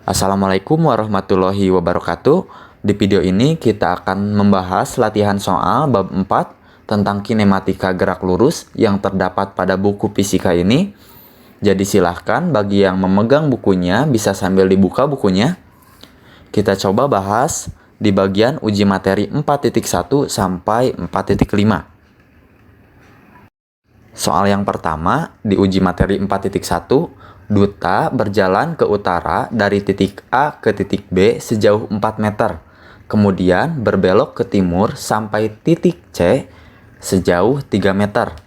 Assalamualaikum warahmatullahi wabarakatuh. Di video ini kita akan membahas latihan soal bab 4 tentang kinematika gerak lurus yang terdapat pada buku fisika ini. Jadi silahkan bagi yang memegang bukunya bisa sambil dibuka bukunya. Kita coba bahas di bagian uji materi 4.1 sampai 4.5. Soal yang pertama di uji materi 4.1, Duta berjalan ke utara dari titik A ke titik B sejauh 4 meter. Kemudian berbelok ke timur sampai titik C sejauh 3 meter.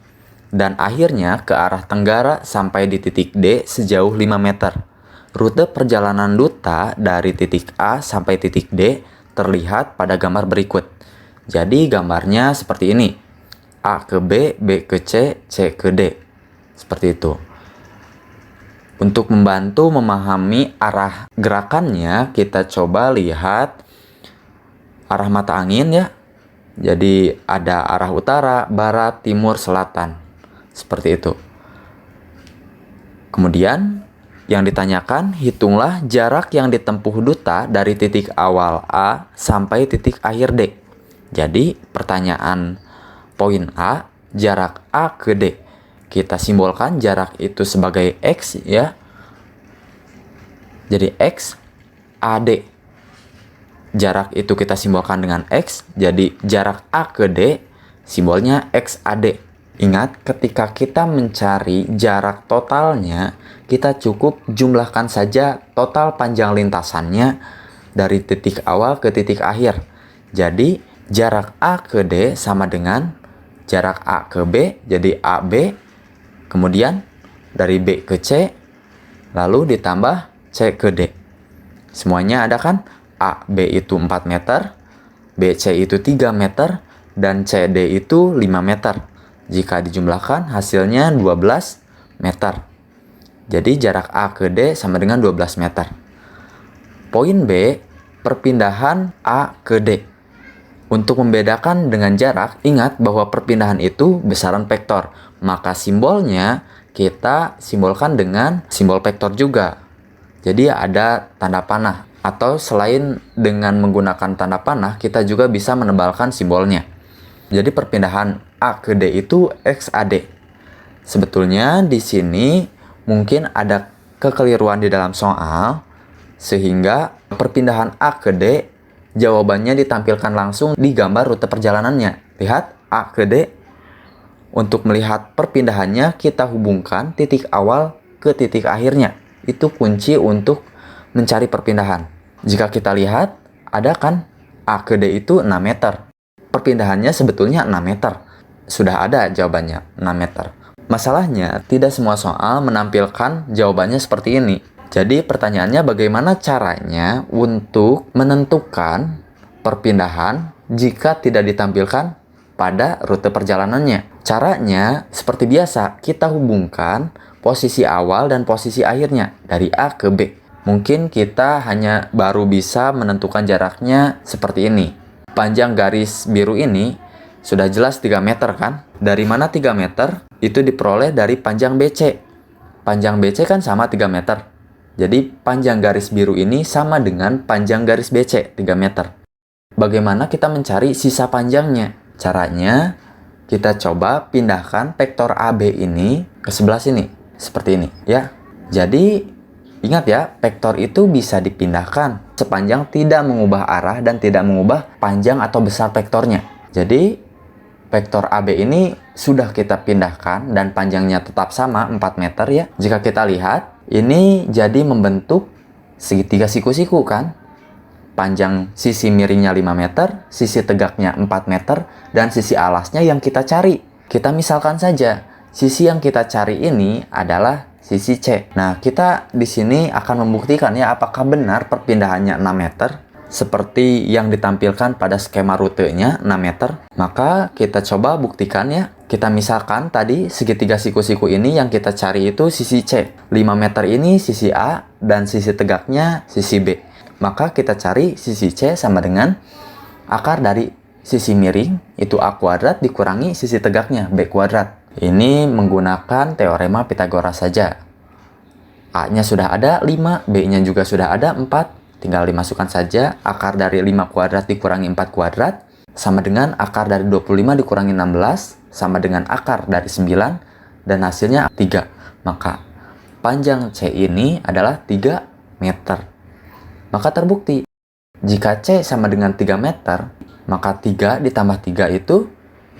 Dan akhirnya ke arah tenggara sampai di titik D sejauh 5 meter. Rute perjalanan Duta dari titik A sampai titik D terlihat pada gambar berikut. Jadi gambarnya seperti ini. A ke B, B ke C, C ke D. Seperti itu. Untuk membantu memahami arah gerakannya, kita coba lihat arah mata angin ya. Jadi ada arah utara, barat, timur, selatan. Seperti itu. Kemudian yang ditanyakan, hitunglah jarak yang ditempuh Duta dari titik awal A sampai titik akhir D. Jadi pertanyaan poin A, jarak A ke D. Kita simbolkan jarak itu sebagai X ya. Jadi X AD. Jarak itu kita simbolkan dengan X. Jadi jarak A ke D simbolnya XAD. Ingat, ketika kita mencari jarak totalnya, kita cukup jumlahkan saja total panjang lintasannya dari titik awal ke titik akhir. Jadi jarak A ke D sama dengan jarak A ke B, jadi AB. Kemudian dari B ke C, lalu ditambah C ke D. Semuanya ada kan? AB itu 4 meter, BC itu 3 meter, dan CD itu 5 meter. Jika dijumlahkan hasilnya 12 meter. Jadi jarak A ke D sama dengan 12 meter. Poin B, perpindahan A ke D. Untuk membedakan dengan jarak, ingat bahwa perpindahan itu besaran vektor. Maka simbolnya kita simbolkan dengan simbol vektor juga. Jadi ada tanda panah. Atau selain dengan menggunakan tanda panah, kita juga bisa menebalkan simbolnya. Jadi perpindahan A ke D itu XAD. Sebetulnya di sini mungkin ada kekeliruan di dalam soal. Sehingga perpindahan A ke D jawabannya ditampilkan langsung di gambar rute perjalanannya. Lihat A ke D. Untuk melihat perpindahannya kita hubungkan titik awal ke titik akhirnya. Itu kunci untuk mencari perpindahan. Jika kita lihat ada kan A ke D itu 6 meter. Perpindahannya sebetulnya 6 meter. Sudah ada jawabannya 6 meter. Masalahnya tidak semua soal menampilkan jawabannya seperti ini. Jadi pertanyaannya bagaimana caranya untuk menentukan perpindahan jika tidak ditampilkan pada rute perjalanannya. Caranya seperti biasa, kita hubungkan posisi awal dan posisi akhirnya dari A ke B. Mungkin kita hanya baru bisa menentukan jaraknya seperti ini. Panjang garis biru ini sudah jelas 3 meter kan? Dari mana 3 meter? Itu diperoleh dari panjang BC. Panjang BC kan sama 3 meter. Jadi panjang garis biru ini sama dengan panjang garis BC 3 meter. Bagaimana kita mencari sisa panjangnya? Caranya kita coba pindahkan vektor AB ini ke sebelah sini. Seperti ini ya. Jadi ingat ya, vektor itu bisa dipindahkan sepanjang tidak mengubah arah dan tidak mengubah panjang atau besar vektornya. Jadi vektor AB ini sudah kita pindahkan dan panjangnya tetap sama 4 meter ya. Jika kita lihat ini jadi membentuk segitiga siku-siku kan. Panjang sisi miringnya 5 meter, sisi tegaknya 4 meter, dan sisi alasnya yang kita cari. Kita misalkan saja, sisi yang kita cari ini adalah sisi C. Nah, kita di sini akan membuktikan ya apakah benar perpindahannya 6 meter. Seperti yang ditampilkan pada skema rutenya 6 meter. Maka kita coba buktikan ya. Kita misalkan tadi segitiga siku-siku ini yang kita cari itu sisi C. 5 meter ini sisi A dan sisi tegaknya sisi B. Maka kita cari sisi C sama dengan akar dari sisi miring itu A kuadrat dikurangi sisi tegaknya B kuadrat. Ini menggunakan teorema Pitagoras saja. A-nya sudah ada 5, B-nya juga sudah ada 4. Tinggal dimasukkan saja akar dari 5 kuadrat dikurangi 4 kuadrat sama dengan akar dari 25 dikurangi 16 sama dengan akar dari 9 dan hasilnya 3. Maka panjang C ini adalah 3 meter. Maka terbukti jika C sama dengan 3 meter, maka 3 ditambah 3 itu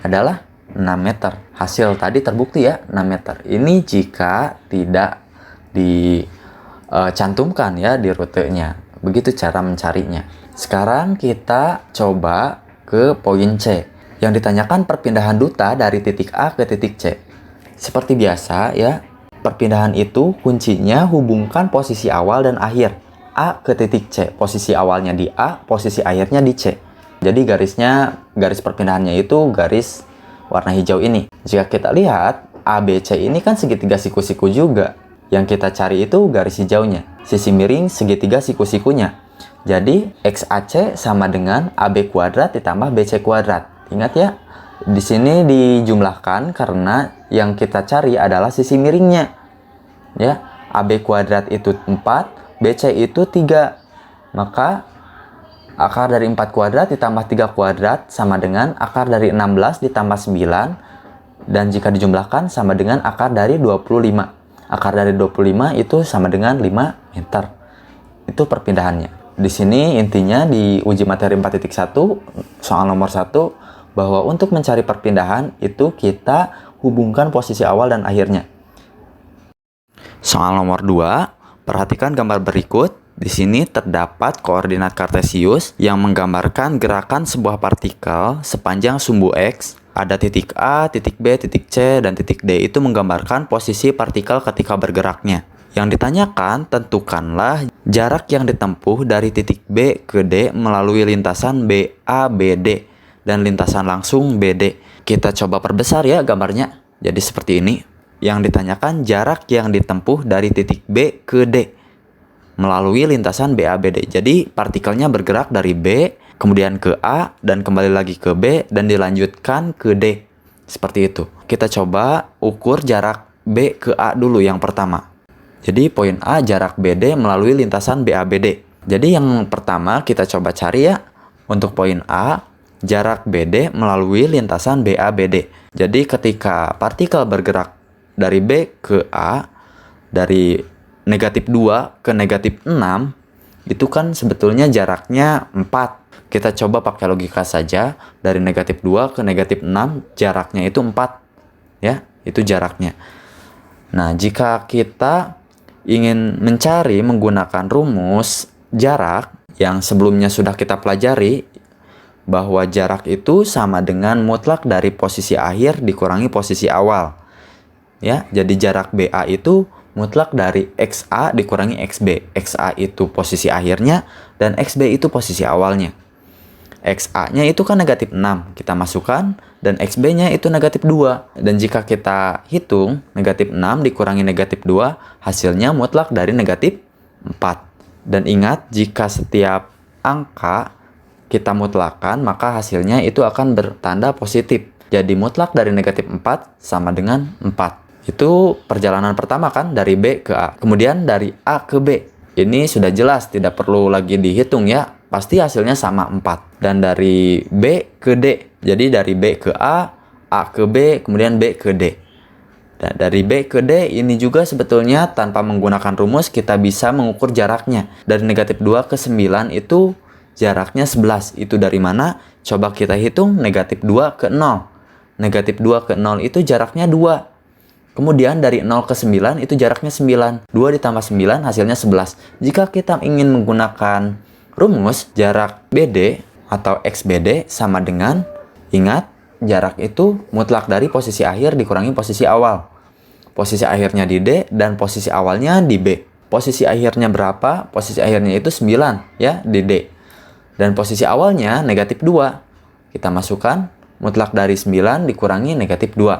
adalah 6 meter. Hasil tadi terbukti ya, 6 meter. Ini jika tidak dicantumkan ya di rutenya. Begitu cara mencarinya. Sekarang kita coba ke poin C. Yang ditanyakan perpindahan duta dari titik A ke titik C. Seperti biasa ya, perpindahan itu kuncinya hubungkan posisi awal dan akhir. A ke titik C. Posisi awalnya di A, posisi akhirnya di C. Jadi garis perpindahannya itu garis warna hijau ini. Jika kita lihat, ABC ini kan segitiga siku-siku juga. Yang kita cari itu garis hijaunya. Sisi miring segitiga siku-sikunya. Jadi, XAC sama dengan AB kuadrat ditambah BC kuadrat. Ingat ya, di sini dijumlahkan karena yang kita cari adalah sisi miringnya. Ya, AB kuadrat itu 4, BC itu 3. Maka, akar dari 4 kuadrat ditambah 3 kuadrat sama dengan akar dari 16 ditambah 9. Dan jika dijumlahkan sama dengan akar dari 25. Akar dari 25 itu sama dengan 5 meter. Itu perpindahannya. Di sini intinya di uji materi 4.1, soal nomor 1, bahwa untuk mencari perpindahan itu kita hubungkan posisi awal dan akhirnya. Soal nomor 2, perhatikan gambar berikut. Di sini terdapat koordinat kartesius yang menggambarkan gerakan sebuah partikel sepanjang sumbu X. Ada titik A, titik B, titik C, dan titik D itu menggambarkan posisi partikel ketika bergeraknya. Yang ditanyakan, tentukanlah jarak yang ditempuh dari titik B ke D melalui lintasan BA, BD, dan lintasan langsung BD. Kita coba perbesar ya gambarnya. Jadi seperti ini. Yang ditanyakan jarak yang ditempuh dari titik B ke D melalui lintasan BA, BD. Jadi partikelnya bergerak dari B, kemudian ke A, dan kembali lagi ke B, dan dilanjutkan ke D. Seperti itu. Kita coba ukur jarak B ke A dulu yang pertama. Jadi poin A jarak BD melalui lintasan BABD. Jadi yang pertama kita coba cari ya. Untuk poin A, jarak BD melalui lintasan BABD. Jadi ketika partikel bergerak dari B ke A, dari negatif 2 ke negatif 6, itu kan sebetulnya jaraknya 4. Kita coba pakai logika saja. Dari negatif 2 ke negatif 6, jaraknya itu 4. Ya, itu jaraknya. Nah, jika kita ingin mencari menggunakan rumus jarak yang sebelumnya sudah kita pelajari, bahwa jarak itu sama dengan mutlak dari posisi akhir dikurangi posisi awal. Ya, jadi jarak BA itu mutlak dari XA dikurangi XB. XA itu posisi akhirnya dan XB itu posisi awalnya. XA-nya itu kan negatif 6, kita masukkan, dan XB-nya itu negatif 2. Dan jika kita hitung, negatif 6 dikurangi negatif 2, hasilnya mutlak dari negatif 4. Dan ingat, jika setiap angka kita mutlakkan, maka hasilnya itu akan bertanda positif. Jadi mutlak dari negatif 4 sama dengan 4. Itu perjalanan pertama kan, dari B ke A. Kemudian dari A ke B. Ini sudah jelas, tidak perlu lagi dihitung ya. Pasti hasilnya sama 4. Dan dari B ke D. Jadi dari B ke A ke B, kemudian B ke D. Dan dari B ke D ini juga sebetulnya tanpa menggunakan rumus kita bisa mengukur jaraknya. Dari negatif 2 ke 9 itu jaraknya 11. Itu dari mana? Coba kita hitung negatif 2 ke 0. Negatif 2 ke 0 itu jaraknya 2. Kemudian dari 0 ke 9 itu jaraknya 9. 2 ditambah 9 hasilnya 11. Jika kita ingin menggunakan rumus jarak BD atau XBD sama dengan, ingat, jarak itu mutlak dari posisi akhir dikurangi posisi awal. Posisi akhirnya di D dan posisi awalnya di B. Posisi akhirnya berapa? Posisi akhirnya itu 9 ya di D. Dan posisi awalnya negatif 2. Kita masukkan mutlak dari 9 dikurangi negatif 2.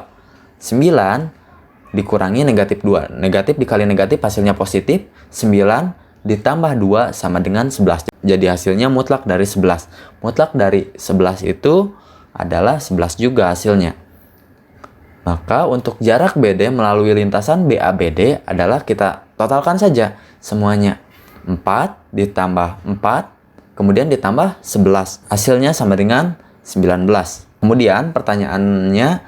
9 dikurangi negatif 2. Negatif dikali negatif hasilnya positif. 9 ditambah 2 sama dengan 11. Jadi hasilnya mutlak dari 11. Mutlak dari 11 itu adalah 11 juga hasilnya. Maka untuk jarak BD melalui lintasan BABD adalah kita totalkan saja semuanya. 4 ditambah 4, kemudian ditambah 11. Hasilnya sama dengan 19. Kemudian pertanyaannya,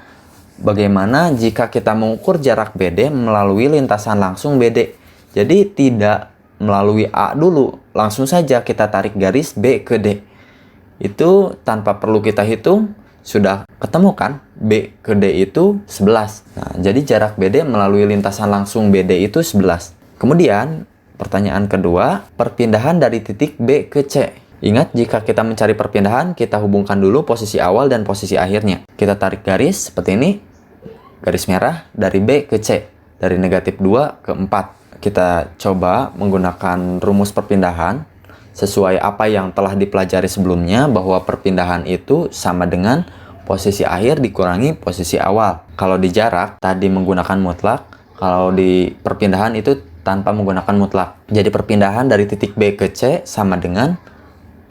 bagaimana jika kita mengukur jarak BD melalui lintasan langsung BD? Jadi tidak melalui A dulu, langsung saja kita tarik garis B ke D. Itu tanpa perlu kita hitung, sudah ketemu kan? B ke D itu 11. Nah, jadi jarak BD melalui lintasan langsung BD itu 11. Kemudian, pertanyaan kedua, perpindahan dari titik B ke C. Ingat, jika kita mencari perpindahan, kita hubungkan dulu posisi awal dan posisi akhirnya. Kita tarik garis seperti ini, garis merah dari B ke C, dari negatif 2 ke 4. Kita coba menggunakan rumus perpindahan sesuai apa yang telah dipelajari sebelumnya, bahwa perpindahan itu sama dengan posisi akhir dikurangi posisi awal. Kalau di jarak tadi menggunakan mutlak, kalau di perpindahan itu tanpa menggunakan mutlak. Jadi perpindahan dari titik B ke C sama dengan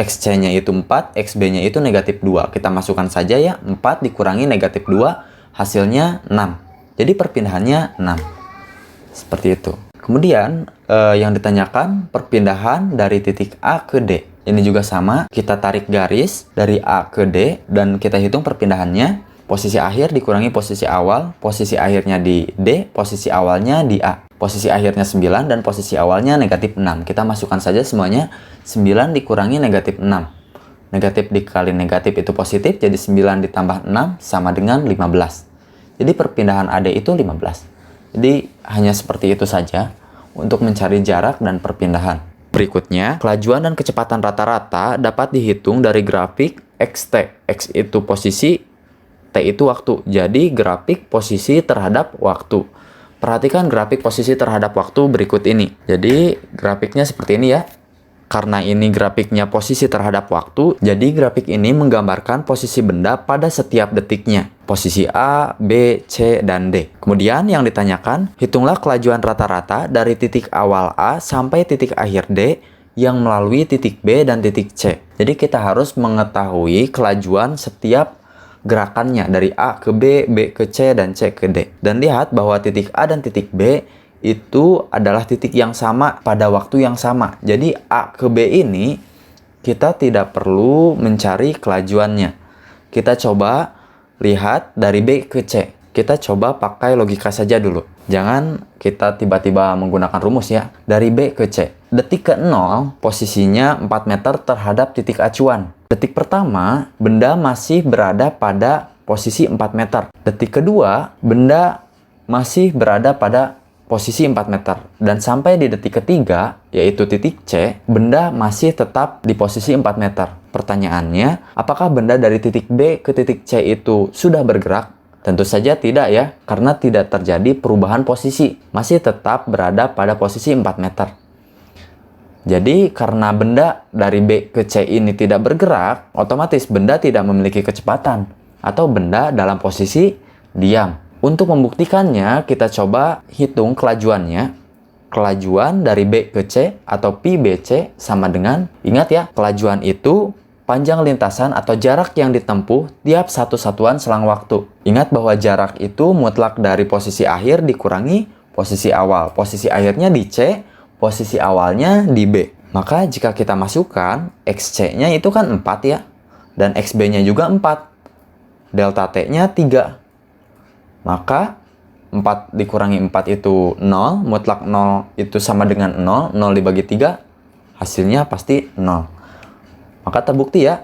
XC-nya itu 4, XB-nya itu negatif 2. Kita masukkan saja ya, 4 dikurangi negatif 2, hasilnya 6. Jadi perpindahannya 6. Seperti itu. Kemudian yang ditanyakan perpindahan dari titik A ke D. Ini juga sama, kita tarik garis dari A ke D dan kita hitung perpindahannya. Posisi akhir dikurangi posisi awal, posisi akhirnya di D, posisi awalnya di A. Posisi akhirnya 9 dan posisi awalnya negatif 6. Kita masukkan saja semuanya, 9 dikurangi negatif 6. Negatif dikali negatif itu positif, jadi 9 ditambah 6 sama dengan 15. Jadi perpindahan AD itu 15. Jadi hanya seperti itu saja untuk mencari jarak dan perpindahan. Berikutnya, kelajuan dan kecepatan rata-rata dapat dihitung dari grafik XT. X itu posisi, T itu waktu. Jadi grafik posisi terhadap waktu. Perhatikan grafik posisi terhadap waktu berikut ini. Jadi grafiknya seperti ini ya. Karena ini grafiknya posisi terhadap waktu, jadi grafik ini menggambarkan posisi benda pada setiap detiknya. Posisi A, B, C, dan D. Kemudian yang ditanyakan, hitunglah kelajuan rata-rata dari titik awal A sampai titik akhir D yang melalui titik B dan titik C. Jadi kita harus mengetahui kelajuan setiap gerakannya dari A ke B, B ke C, dan C ke D. Dan lihat bahwa titik A dan titik B itu adalah titik yang sama pada waktu yang sama. Jadi A ke B ini kita tidak perlu mencari kelajuannya. Kita coba lihat dari B ke C. Kita coba pakai logika saja dulu. Jangan kita tiba-tiba menggunakan rumus ya. Dari B ke C. Detik ke 0 posisinya 4 meter terhadap titik acuan. Detik pertama benda masih berada pada posisi 4 meter. Detik kedua benda masih berada pada posisi 4 meter. Dan sampai di detik ketiga, yaitu titik C, benda masih tetap di posisi 4 meter. Pertanyaannya, apakah benda dari titik B ke titik C itu sudah bergerak? Tentu saja tidak ya, karena tidak terjadi perubahan posisi. Masih tetap berada pada posisi 4 meter. Jadi, karena benda dari B ke C ini tidak bergerak, otomatis benda tidak memiliki kecepatan. Atau benda dalam posisi diam. Untuk membuktikannya, kita coba hitung kelajuannya. Kelajuan dari B ke C atau Pi BC sama dengan, ingat ya, kelajuan itu panjang lintasan atau jarak yang ditempuh tiap satu satuan selang waktu. Ingat bahwa jarak itu mutlak dari posisi akhir dikurangi posisi awal. Posisi akhirnya di C, posisi awalnya di B. Maka jika kita masukkan, XC-nya itu kan 4 ya. Dan XB-nya juga 4. Delta T-nya 3. Maka 4 dikurangi 4 itu 0, mutlak 0 itu sama dengan 0, 0 dibagi 3, hasilnya pasti 0. Maka terbukti ya,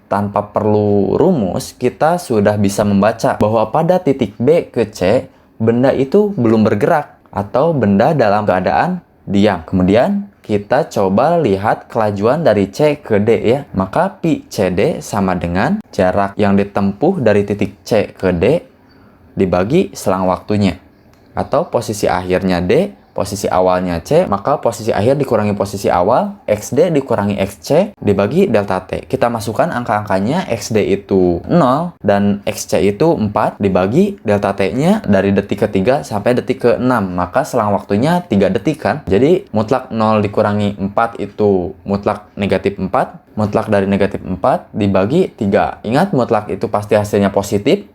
tanpa perlu rumus, kita sudah bisa membaca bahwa pada titik B ke C, benda itu belum bergerak atau benda dalam keadaan diam. Kemudian kita coba lihat kelajuan dari C ke D ya. Maka Pi CD sama dengan jarak yang ditempuh dari titik C ke D dibagi selang waktunya. Atau posisi akhirnya D, posisi awalnya C, maka posisi akhir dikurangi posisi awal, XD dikurangi XC, dibagi delta T. Kita masukkan angka-angkanya, XD itu 0, dan XC itu 4, dibagi delta T-nya dari detik ke-3 sampai detik ke-6. Maka selang waktunya 3 detik kan. Jadi mutlak 0 dikurangi 4 itu mutlak negatif 4, mutlak dari negatif 4 dibagi 3. Ingat, mutlak itu pasti hasilnya positif.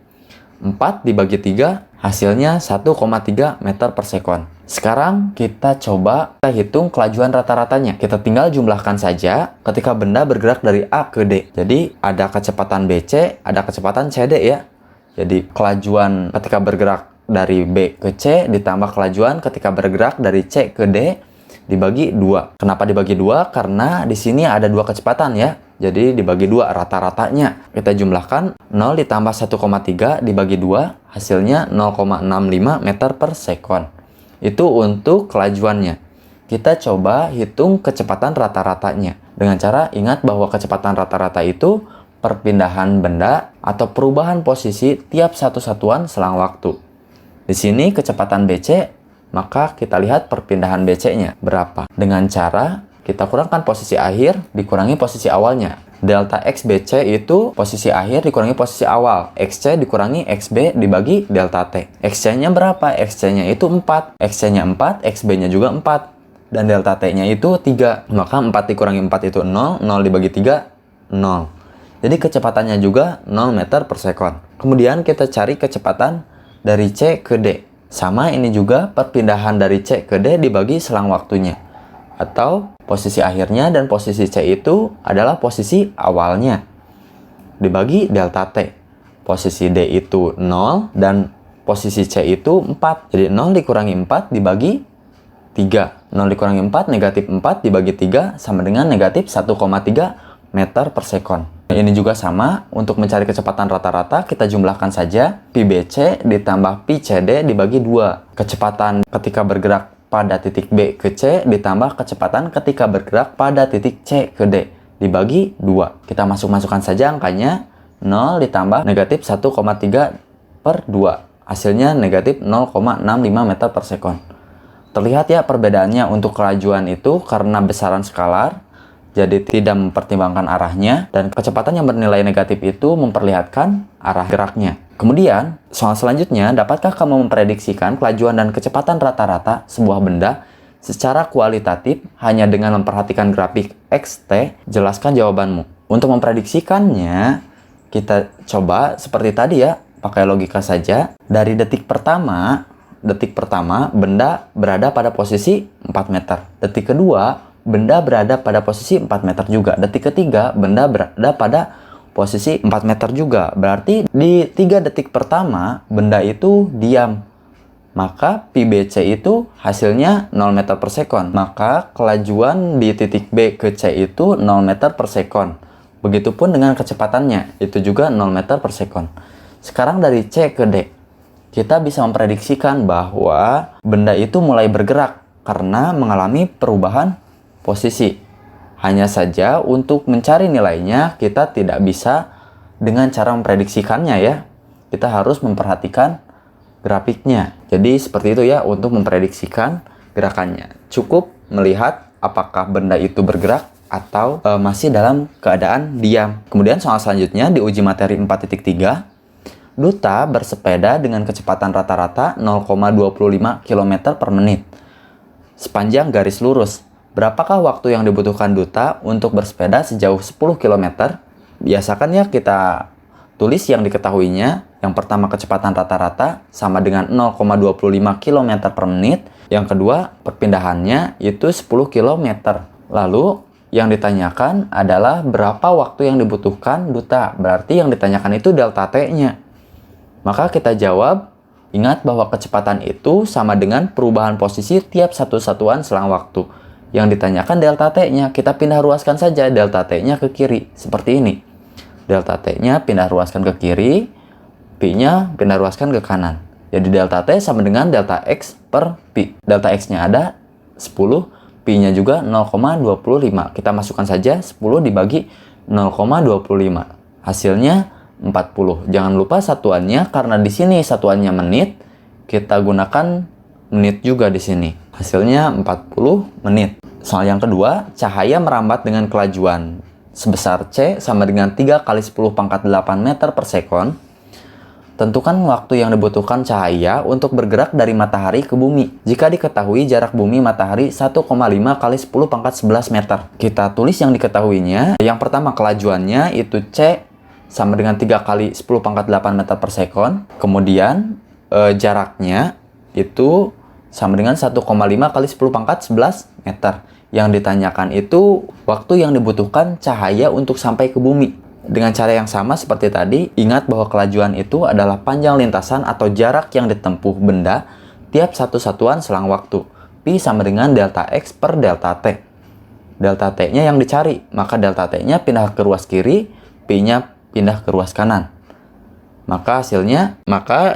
4 dibagi 3 Hasilnya 1,3 meter per sekon. Sekarang kita coba hitung kelajuan rata-ratanya. Kita tinggal jumlahkan saja ketika benda bergerak dari A ke D. Jadi ada kecepatan BC, ada kecepatan CD ya. Jadi kelajuan ketika bergerak dari B ke C ditambah kelajuan ketika bergerak dari C ke D dibagi 2. Kenapa dibagi 2? Karena di sini ada 2 kecepatan ya. Jadi dibagi 2 rata-ratanya. Kita jumlahkan 0 ditambah 1,3 dibagi 2, hasilnya 0,65 meter per sekon. Itu untuk kelajuannya. Kita coba hitung kecepatan rata-ratanya. Dengan cara ingat bahwa kecepatan rata-rata itu perpindahan benda atau perubahan posisi tiap satu satuan selang waktu. Di sini kecepatan BC, maka kita lihat perpindahan BC-nya berapa. Dengan cara kita kurangkan posisi akhir dikurangi posisi awalnya. Delta X BC itu posisi akhir dikurangi posisi awal. XC dikurangi XB dibagi delta T. XC-nya berapa? XC-nya itu 4. XC-nya 4, XB-nya juga 4. Dan delta T-nya itu 3. Maka 4 dikurangi 4 itu 0. 0 dibagi 3, 0. Jadi kecepatannya juga 0 meter per sekon. Kemudian kita cari kecepatan dari C ke D. Sama ini juga perpindahan dari C ke D dibagi selang waktunya. Atau posisi akhirnya dan posisi C itu adalah posisi awalnya. Dibagi delta T. Posisi D itu 0 dan posisi C itu 4. Jadi 0 dikurangi 4 dibagi 3. 0 dikurangi 4, negatif 4 dibagi 3 sama dengan negatif 1,3 meter per sekon. Ini juga sama, untuk mencari kecepatan rata-rata kita jumlahkan saja PBC ditambah PCD dibagi 2. Kecepatan ketika bergerak pada titik B ke C ditambah kecepatan ketika bergerak pada titik C ke D dibagi 2. Kita masukkan saja angkanya, 0 ditambah negatif 1,3 per 2. Hasilnya negatif 0,65 meter per sekon. Terlihat ya perbedaannya untuk kelajuan itu karena besaran skalar. Jadi tidak mempertimbangkan arahnya, dan kecepatan yang bernilai negatif itu memperlihatkan arah geraknya. Kemudian, soal selanjutnya, dapatkah kamu memprediksikan kelajuan dan kecepatan rata-rata sebuah benda secara kualitatif hanya dengan memperhatikan grafik XT? Jelaskan jawabanmu. Untuk memprediksikannya, kita coba seperti tadi ya, pakai logika saja. Dari detik pertama benda berada pada posisi 4 meter. Detik kedua, benda berada pada posisi 4 meter juga. Detik ketiga, benda berada pada posisi 4 meter juga. Berarti di 3 detik pertama, benda itu diam. Maka PBC itu hasilnya 0 meter per sekon. Maka kelajuan di titik B ke C itu 0 meter per sekon. Begitupun dengan kecepatannya, itu juga 0 meter per sekon. Sekarang dari C ke D, kita bisa memprediksikan bahwa benda itu mulai bergerak karena mengalami perubahan posisi. Hanya saja untuk mencari nilainya kita tidak bisa dengan cara memprediksikannya ya. Kita harus memperhatikan grafiknya. Jadi seperti itu ya untuk memprediksikan gerakannya. Cukup melihat apakah benda itu bergerak atau masih dalam keadaan diam. Kemudian soal selanjutnya di uji materi 4.3, Duta bersepeda dengan kecepatan rata-rata 0,25 km per menit sepanjang garis lurus. Berapakah waktu yang dibutuhkan Duta untuk bersepeda sejauh 10 km? Biasakan ya kita tulis yang diketahuinya. Yang pertama kecepatan rata-rata sama dengan 0,25 km per menit. Yang kedua perpindahannya itu 10 km. Lalu yang ditanyakan adalah berapa waktu yang dibutuhkan Duta. Berarti yang ditanyakan itu delta T-nya. Maka kita jawab, ingat bahwa kecepatan itu sama dengan perubahan posisi tiap satu satuan selang waktu. Yang ditanyakan delta T-nya, kita pindah ruaskan saja delta T-nya ke kiri. Seperti ini. Delta T-nya pindah ruaskan ke kiri, P-nya pindah ruaskan ke kanan. Jadi delta T sama dengan delta X per P. Delta X-nya ada 10, P-nya juga 0,25. Kita masukkan saja 10 dibagi 0,25. Hasilnya 40. Jangan lupa satuannya, karena di sini satuannya menit, kita gunakan menit juga di sini. Hasilnya 40 menit. Soal yang kedua, cahaya merambat dengan kelajuan sebesar C sama dengan 3 kali 10 pangkat 8 meter per sekon. Tentukan waktu yang dibutuhkan cahaya untuk bergerak dari matahari ke bumi. Jika diketahui jarak bumi matahari 1,5 kali 10 pangkat 11 meter. Kita tulis yang diketahuinya. Yang pertama kelajuannya itu C sama dengan 3 kali 10 pangkat 8 meter per sekon. Kemudian jaraknya itu sama dengan 1,5 kali 10 pangkat 11 meter. Yang ditanyakan itu waktu yang dibutuhkan cahaya untuk sampai ke bumi. Dengan cara yang sama seperti tadi, ingat bahwa kelajuan itu adalah panjang lintasan atau jarak yang ditempuh benda tiap satu satuan selang waktu. Pi sama dengan delta X per delta T. Delta T-nya yang dicari, maka delta T-nya pindah ke ruas kiri, Pi-nya pindah ke ruas kanan. Maka hasilnya,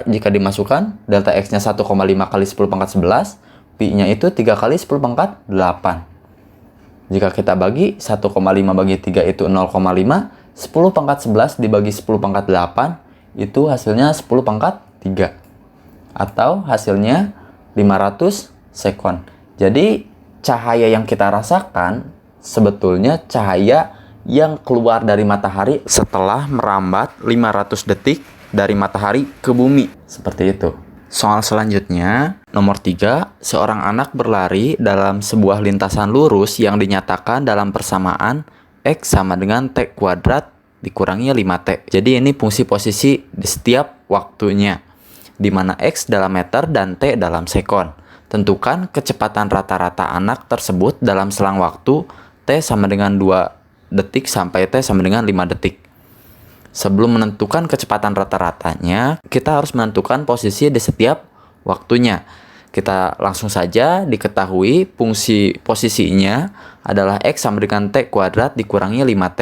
jika dimasukkan, delta X-nya 1,5 kali 10 pangkat 11, Pi-nya itu 3 kali 10 pangkat 8. Jika kita bagi, 1,5 bagi 3 itu 0,5, 10 pangkat 11 dibagi 10 pangkat 8, itu hasilnya 10 pangkat 3. Atau hasilnya 500 sekon. Jadi, cahaya yang kita rasakan sebetulnya cahaya yang keluar dari matahari setelah merambat 500 detik dari matahari ke bumi. Seperti itu. Soal selanjutnya, nomor 3, seorang anak berlari dalam sebuah lintasan lurus yang dinyatakan dalam persamaan X sama dengan T kuadrat dikurangi 5T. Jadi ini fungsi posisi di setiap waktunya, di mana X dalam meter dan T dalam sekon. Tentukan kecepatan rata-rata anak tersebut dalam selang waktu T sama dengan 2 detik sampai T sama dengan 5 detik. Sebelum menentukan kecepatan rata-ratanya, kita harus menentukan posisi di setiap waktunya. Kita langsung saja diketahui fungsi posisinya adalah X sama dengan T kuadrat dikurangi 5T.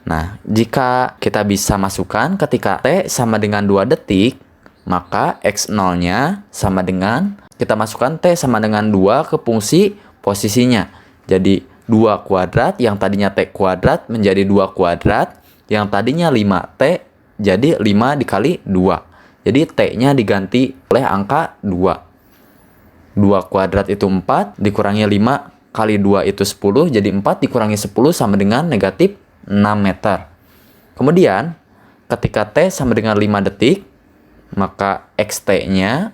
Nah, jika kita bisa masukkan ketika T sama dengan 2 detik, maka X0-nya sama dengan, kita masukkan T sama dengan 2 ke fungsi posisinya. Jadi 2 kuadrat yang tadinya T kuadrat menjadi 2 kuadrat, yang tadinya 5T jadi 5 dikali 2. Jadi T-nya diganti oleh angka 2. 2 kuadrat itu 4, dikurangi 5 kali 2 itu 10, jadi 4 dikurangi 10 sama dengan negatif 6 meter. Kemudian, ketika T sama dengan 5 detik, maka XT-nya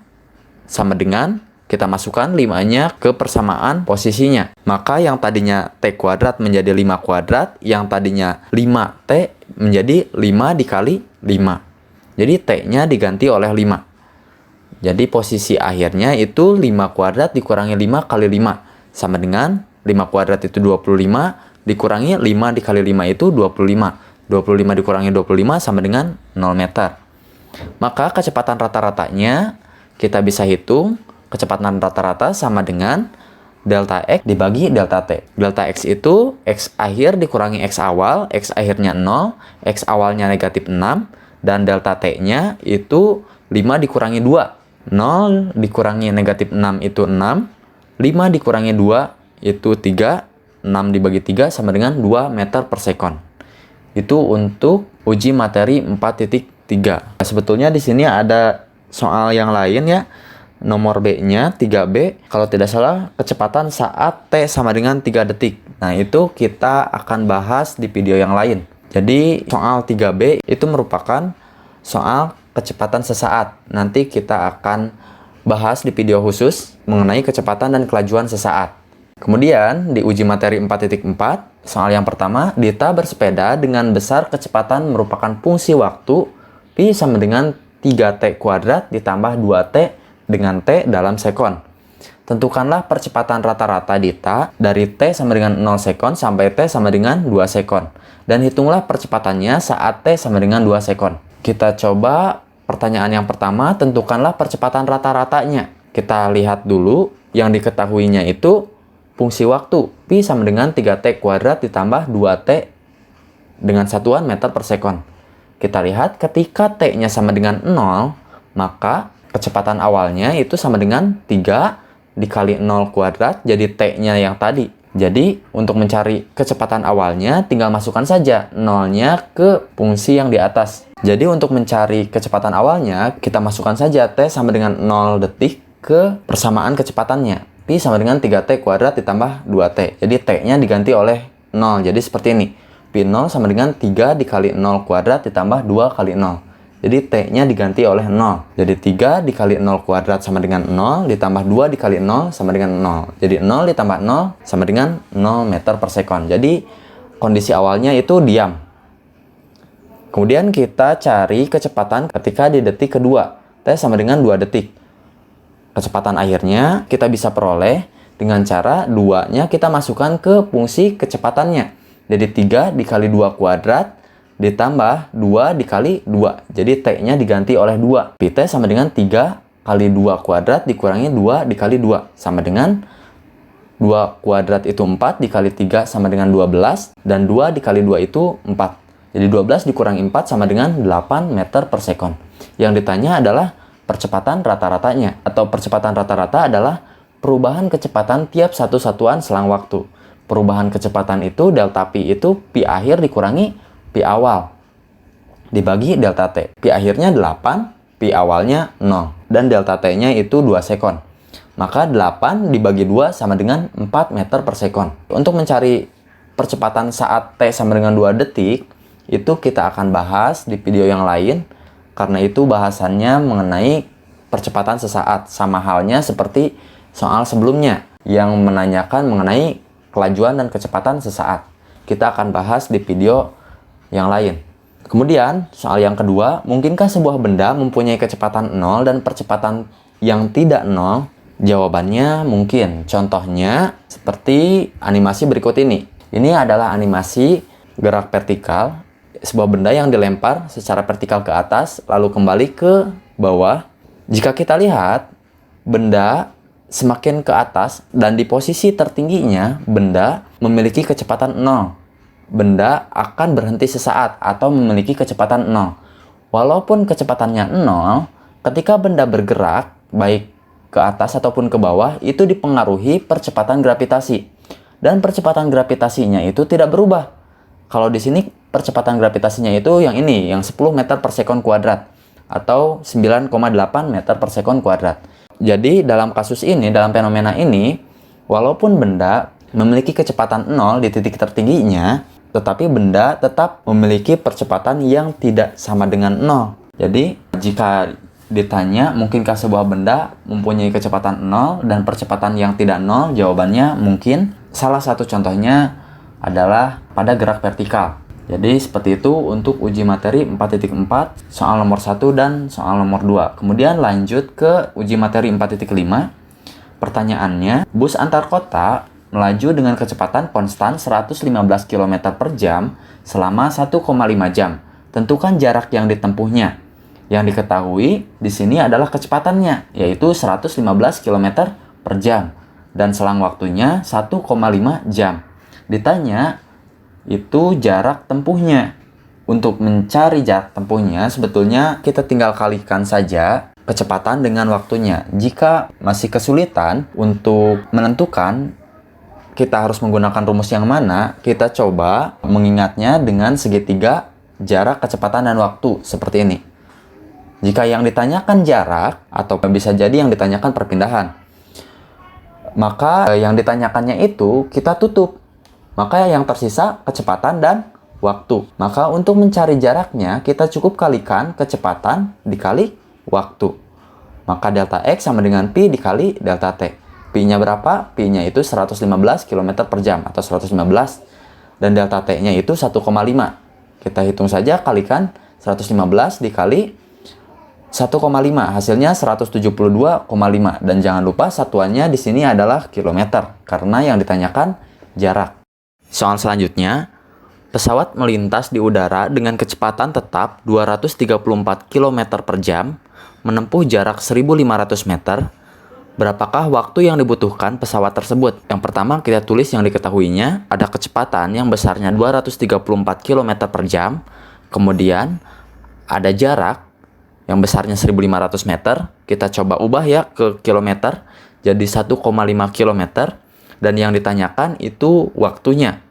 sama dengan, kita masukkan 5-nya ke persamaan posisinya. Maka yang tadinya T kuadrat menjadi 5 kuadrat, yang tadinya 5T menjadi 5 dikali 5. Jadi T-nya diganti oleh 5. Jadi posisi akhirnya itu 5 kuadrat dikurangi 5 kali 5. Sama dengan 5 kuadrat itu 25, dikurangi 5 dikali 5 itu 25. 25 dikurangi 25 sama dengan 0 meter. Maka kecepatan rata-ratanya kita bisa hitung kecepatan rata-rata sama dengan delta X dibagi delta T. Delta X itu X akhir dikurangi X awal, X akhirnya 0, X awalnya negatif 6, dan delta T-nya itu 5 dikurangi 2. 0 dikurangi negatif 6 itu 6, 5 dikurangi 2 itu 3, 6 dibagi 3 sama dengan 2 meter per sekon. Itu untuk uji materi 4.3. Sebetulnya di sini ada soal yang lain ya. Nomor B-nya 3B, kalau tidak salah kecepatan saat T sama dengan 3 detik. Nah, itu kita akan bahas di video yang lain. Jadi, soal 3B itu merupakan soal kecepatan sesaat. Nanti kita akan bahas di video khusus mengenai kecepatan dan kelajuan sesaat. Kemudian, di uji materi 4.4, soal yang pertama, Dita bersepeda dengan besar kecepatan merupakan fungsi waktu Pi sama dengan 3T kuadrat ditambah 2T dengan T dalam sekon. Tentukanlah percepatan rata-rata Dita dari T sama dengan 0 sekon sampai T sama dengan 2 sekon. Dan hitunglah percepatannya saat T sama dengan 2 sekon. Kita coba pertanyaan yang pertama, tentukanlah percepatan rata-ratanya. Kita lihat dulu yang diketahuinya itu fungsi waktu. Pi sama dengan 3T kuadrat ditambah 2T dengan satuan meter per sekon. Kita lihat ketika T-nya sama dengan 0, maka kecepatan awalnya itu sama dengan 3 dikali 0 kuadrat, jadi T-nya yang tadi. Jadi, untuk mencari kecepatan awalnya, tinggal masukkan saja 0-nya ke fungsi yang di atas. Jadi, untuk mencari kecepatan awalnya, kita masukkan saja T sama dengan 0 detik ke persamaan kecepatannya. Pi sama dengan 3T kuadrat ditambah 2T. Jadi, T-nya diganti oleh 0. Jadi, seperti ini. Pi 0 sama dengan 3 dikali 0 kuadrat ditambah 2 kali 0. Jadi T-nya diganti oleh 0. Jadi 3 dikali 0 kuadrat sama dengan 0, ditambah 2 dikali 0 sama dengan 0. Jadi 0 ditambah 0 sama dengan 0 meter per sekon. Jadi kondisi awalnya itu diam. Kemudian kita cari kecepatan ketika di detik kedua. T sama dengan 2 detik. Kecepatan akhirnya kita bisa peroleh dengan cara 2-nya kita masukkan ke fungsi kecepatannya. Jadi 3 dikali 2 kuadrat ditambah 2 dikali 2. Jadi T-nya diganti oleh 2. Pt sama dengan 3 kali 2 kuadrat dikurangi 2 dikali 2. Sama dengan 2 kuadrat itu 4 dikali 3 sama dengan 12. Dan 2 dikali 2 itu 4. Jadi 12 dikurangi 4 sama dengan 8 meter per sekon. Yang ditanya adalah percepatan rata-ratanya, atau percepatan rata-rata adalah perubahan kecepatan tiap satu satuan selang waktu. Perubahan kecepatan itu delta Pi itu Pi akhir dikurangi Pi awal dibagi delta T. Pi akhirnya 8, Pi awalnya 0, dan delta T-nya itu 2 sekon. Maka 8 dibagi 2 sama dengan 4 meter per sekon. Untuk mencari percepatan saat T sama dengan 2 detik, itu kita akan bahas di video yang lain. Karena itu bahasannya mengenai percepatan sesaat, sama halnya seperti soal sebelumnya yang menanyakan mengenai kelajuan dan kecepatan sesaat. Kita akan bahas di video yang lain. Kemudian soal yang kedua, mungkinkah sebuah benda mempunyai kecepatan 0 dan percepatan yang tidak 0? Jawabannya mungkin. Contohnya seperti animasi berikut ini. Ini adalah animasi gerak vertikal. Sebuah benda yang dilempar secara vertikal ke atas, lalu kembali ke bawah. Jika kita lihat, benda semakin ke atas dan di posisi tertingginya, benda memiliki kecepatan 0. Benda akan berhenti sesaat atau memiliki kecepatan 0. Walaupun kecepatannya 0, ketika benda bergerak, baik ke atas ataupun ke bawah, itu dipengaruhi percepatan gravitasi. Dan percepatan gravitasinya itu tidak berubah. Kalau di sini percepatan gravitasinya itu yang ini, yang 10 meter per sekon kuadrat atau 9,8 meter per sekon kuadrat. Jadi dalam kasus ini, dalam fenomena ini, walaupun benda memiliki kecepatan 0 di titik tertingginya, tetapi benda tetap memiliki percepatan yang tidak sama dengan 0. Jadi jika ditanya mungkinkah sebuah benda mempunyai kecepatan 0 dan percepatan yang tidak 0, jawabannya mungkin. Salah satu contohnya adalah pada gerak vertikal. Jadi seperti itu untuk uji materi 4.4, soal nomor 1 dan soal nomor 2. Kemudian lanjut ke uji materi 4.5. Pertanyaannya, bus antar kota melaju dengan kecepatan konstan 115 km per jam selama 1,5 jam. Tentukan jarak yang ditempuhnya. Yang diketahui di sini adalah kecepatannya, yaitu 115 km per jam. Dan selang waktunya 1,5 jam. Ditanya itu jarak tempuhnya. Untuk mencari jarak tempuhnya sebetulnya kita tinggal kalikan saja kecepatan dengan waktunya. Jika masih kesulitan untuk menentukan kita harus menggunakan rumus yang mana, kita coba mengingatnya dengan segitiga jarak, kecepatan, dan waktu seperti ini. Jika yang ditanyakan jarak, atau bisa jadi yang ditanyakan perpindahan, maka yang ditanyakannya itu kita tutup. Maka yang tersisa kecepatan dan waktu. Maka untuk mencari jaraknya, kita cukup kalikan kecepatan dikali waktu. Maka delta X sama dengan Pi dikali delta T. Pi-nya berapa? Pi-nya itu 115 km per jam atau 115. Dan delta T-nya itu 1,5. Kita hitung saja, kalikan 115 dikali 1,5. Hasilnya 172,5. Dan jangan lupa satuannya di sini adalah kilometer. Karena yang ditanyakan jarak. Soal selanjutnya, pesawat melintas di udara dengan kecepatan tetap 234 km per jam, menempuh jarak 1.500 meter. Berapakah waktu yang dibutuhkan pesawat tersebut? Yang pertama kita tulis yang diketahuinya, ada kecepatan yang besarnya 234 km per jam, kemudian ada jarak yang besarnya 1.500 meter, kita coba ubah ya ke kilometer, jadi 1,5 km. Dan yang ditanyakan itu waktunya.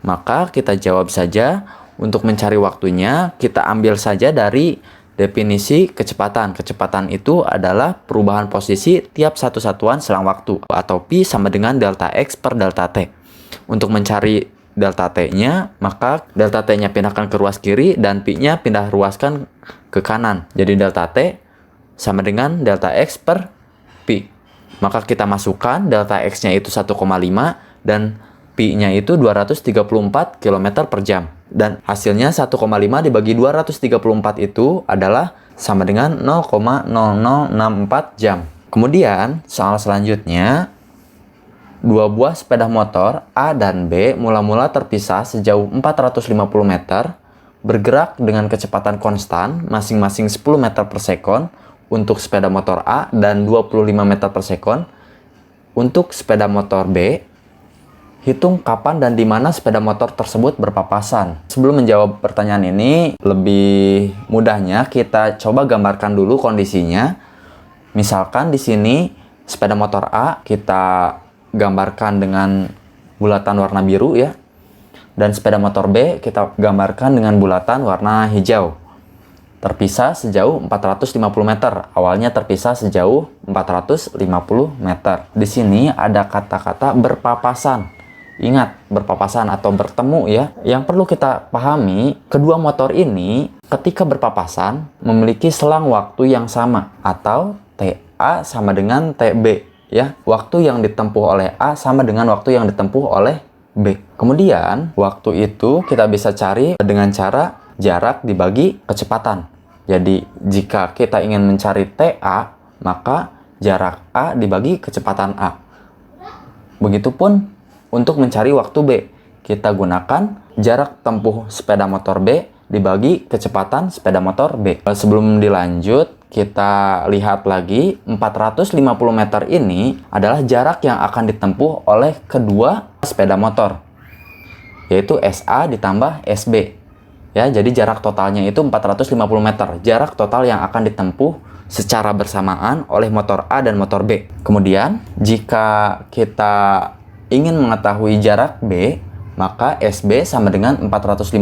Maka kita jawab saja. Untuk mencari waktunya, kita ambil saja dari definisi kecepatan. Kecepatan itu adalah perubahan posisi tiap satu satuan selang waktu, atau Pi sama dengan delta X per delta T. Untuk mencari delta T-nya, maka delta T-nya pindahkan ke ruas kiri dan Pi-nya pindah ruaskan ke kanan. Jadi delta T sama dengan delta X per Pi. Maka kita masukkan delta X-nya itu 1,5 dan Pi-nya itu 234 km per jam. Dan hasilnya 1,5 dibagi 234 itu adalah sama dengan 0,0064 jam. Kemudian, soal selanjutnya, dua buah sepeda motor A dan B mula-mula terpisah sejauh 450 meter, bergerak dengan kecepatan konstan masing-masing 10 meter per sekon untuk sepeda motor A dan 25 meter per sekon untuk sepeda motor B. Hitung kapan dan di mana sepeda motor tersebut berpapasan. Sebelum menjawab pertanyaan ini, lebih mudahnya kita coba gambarkan dulu kondisinya. Misalkan di sini sepeda motor A kita gambarkan dengan bulatan warna biru ya. Dan sepeda motor B kita gambarkan dengan bulatan warna hijau. Terpisah sejauh 450 meter. Awalnya terpisah sejauh 450 meter. Di sini ada kata-kata berpapasan. Ingat, berpapasan atau bertemu ya. Yang perlu kita pahami, kedua motor ini ketika berpapasan memiliki selang waktu yang sama atau TA sama dengan TB ya. Waktu yang ditempuh oleh A sama dengan waktu yang ditempuh oleh B. Kemudian, waktu itu kita bisa cari dengan cara jarak dibagi kecepatan. Jadi, jika kita ingin mencari TA, maka jarak A dibagi kecepatan A. Begitupun untuk mencari waktu B, kita gunakan jarak tempuh sepeda motor B dibagi kecepatan sepeda motor B. Sebelum dilanjut, kita lihat lagi 450 meter ini adalah jarak yang akan ditempuh oleh kedua sepeda motor, yaitu SA ditambah SB. Ya, jadi jarak totalnya itu 450 meter. Jarak total yang akan ditempuh secara bersamaan oleh motor A dan motor B. Kemudian, jika kita ingin mengetahui jarak B, maka SB sama dengan 450.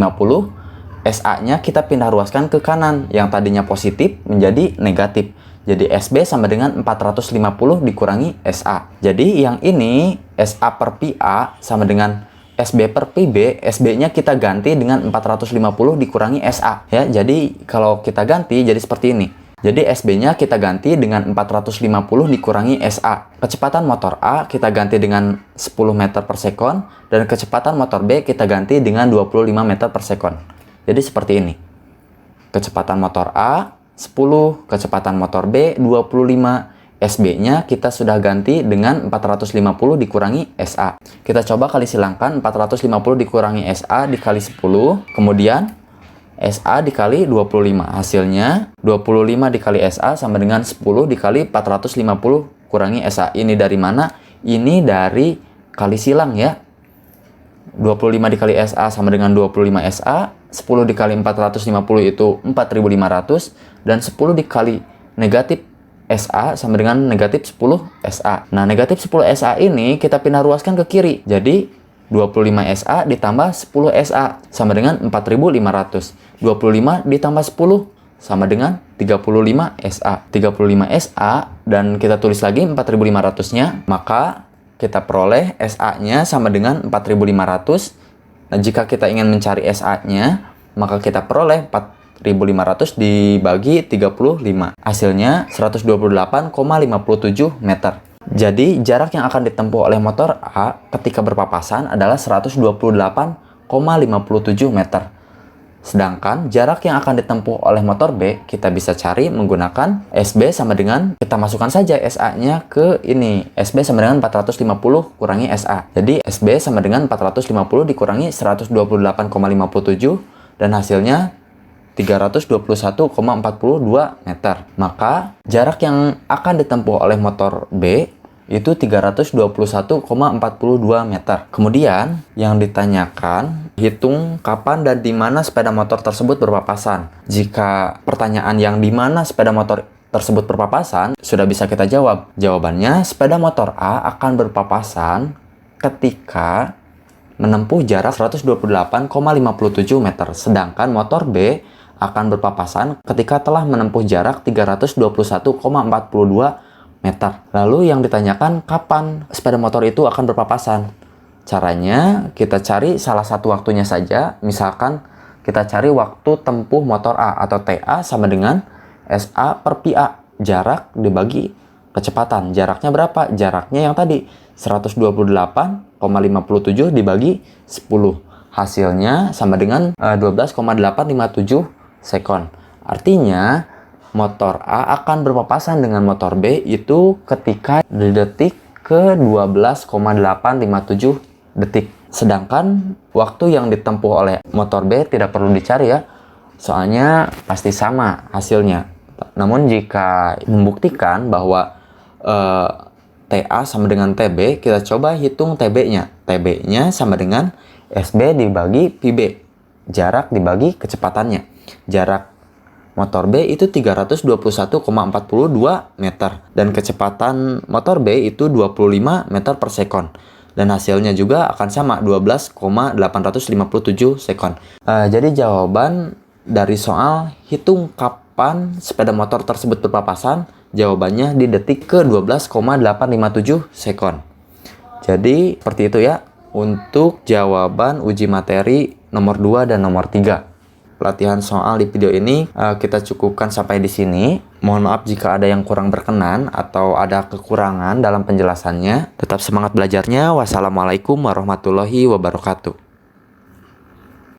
SA-nya kita pindah ruaskan ke kanan. Yang tadinya positif menjadi negatif. Jadi SB sama dengan 450 dikurangi SA. Jadi yang ini SA per pi A sama dengan SB per pi B, SB-nya kita ganti dengan 450 dikurangi SA. Ya, jadi kalau kita ganti jadi seperti ini. Jadi SB-nya kita ganti dengan 450 dikurangi SA. Kecepatan motor A kita ganti dengan 10 meter per sekon, dan kecepatan motor B kita ganti dengan 25 meter per sekon. Jadi seperti ini. Kecepatan motor A 10, kecepatan motor B 25. SB-nya kita sudah ganti dengan 450 dikurangi SA. Kita coba kali silangkan 450 dikurangi SA dikali 10. Kemudian SA dikali 25. Hasilnya 25 dikali SA sama dengan 10 dikali 450 kurangi SA. Ini dari mana? Ini dari kali silang ya. 25 dikali SA sama dengan 25 SA. 10 dikali 450 itu 4.500. Dan 10 dikali negatif SA sama dengan negatif 10 SA. Nah, negatif 10 SA ini kita pindah ruaskan ke kiri. Jadi, 25 SA ditambah 10 SA sama dengan 4.500. 25 ditambah 10 sama dengan 35 SA. 35 SA dan kita tulis lagi 4.500-nya, maka kita peroleh SA-nya sama dengan 4.500. Nah, jika kita ingin mencari SA-nya, maka kita peroleh 4.500 dibagi 35. Hasilnya 128,57 meter. Jadi, jarak yang akan ditempuh oleh motor A ketika berpapasan adalah 128,57 meter. Sedangkan jarak yang akan ditempuh oleh motor B kita bisa cari menggunakan SB sama dengan, kita masukkan saja SA-nya ke ini. SB sama dengan 450 kurangi SA. Jadi SB sama dengan 450 dikurangi 128,57 dan hasilnya 321,42 meter. Maka jarak yang akan ditempuh oleh motor B itu 321,42 meter. Kemudian yang ditanyakan, hitung kapan dan di mana sepeda motor tersebut berpapasan. Jika pertanyaan yang di mana sepeda motor tersebut berpapasan sudah bisa kita jawab. Jawabannya, sepeda motor A akan berpapasan ketika menempuh jarak 128,57 meter. Sedangkan motor B akan berpapasan ketika telah menempuh jarak 321,42 meter. Lalu yang ditanyakan, kapan sepeda motor itu akan berpapasan? Caranya, kita cari salah satu waktunya saja. Misalkan kita cari waktu tempuh motor A atau TA sama dengan SA per pi A. Jarak dibagi kecepatan. Jaraknya berapa? Jaraknya yang tadi 128,57 dibagi 10. Hasilnya sama dengan 12,857 sekon. Artinya motor A akan berpapasan dengan motor B itu ketika di detik ke 12,857 detik. Sedangkan waktu yang ditempuh oleh motor B tidak perlu dicari ya, soalnya pasti sama hasilnya. Namun jika membuktikan bahwa TA sama dengan TB, kita coba hitung TB-nya. TB-nya sama dengan SB dibagi PB, jarak dibagi kecepatannya. Jarak motor B itu 321,42 meter dan kecepatan motor B itu 25 meter per sekon. Dan hasilnya juga akan sama, 12,857 sekon. Jadi jawaban dari soal hitung kapan sepeda motor tersebut berpapasan, jawabannya di detik ke 12,857 sekon. Jadi seperti itu ya untuk jawaban uji materi nomor 2 dan nomor 3. Latihan soal di video ini kita cukupkan sampai di sini. Mohon maaf jika ada yang kurang berkenan atau ada kekurangan dalam penjelasannya. Tetap semangat belajarnya. Wassalamualaikum warahmatullahi wabarakatuh.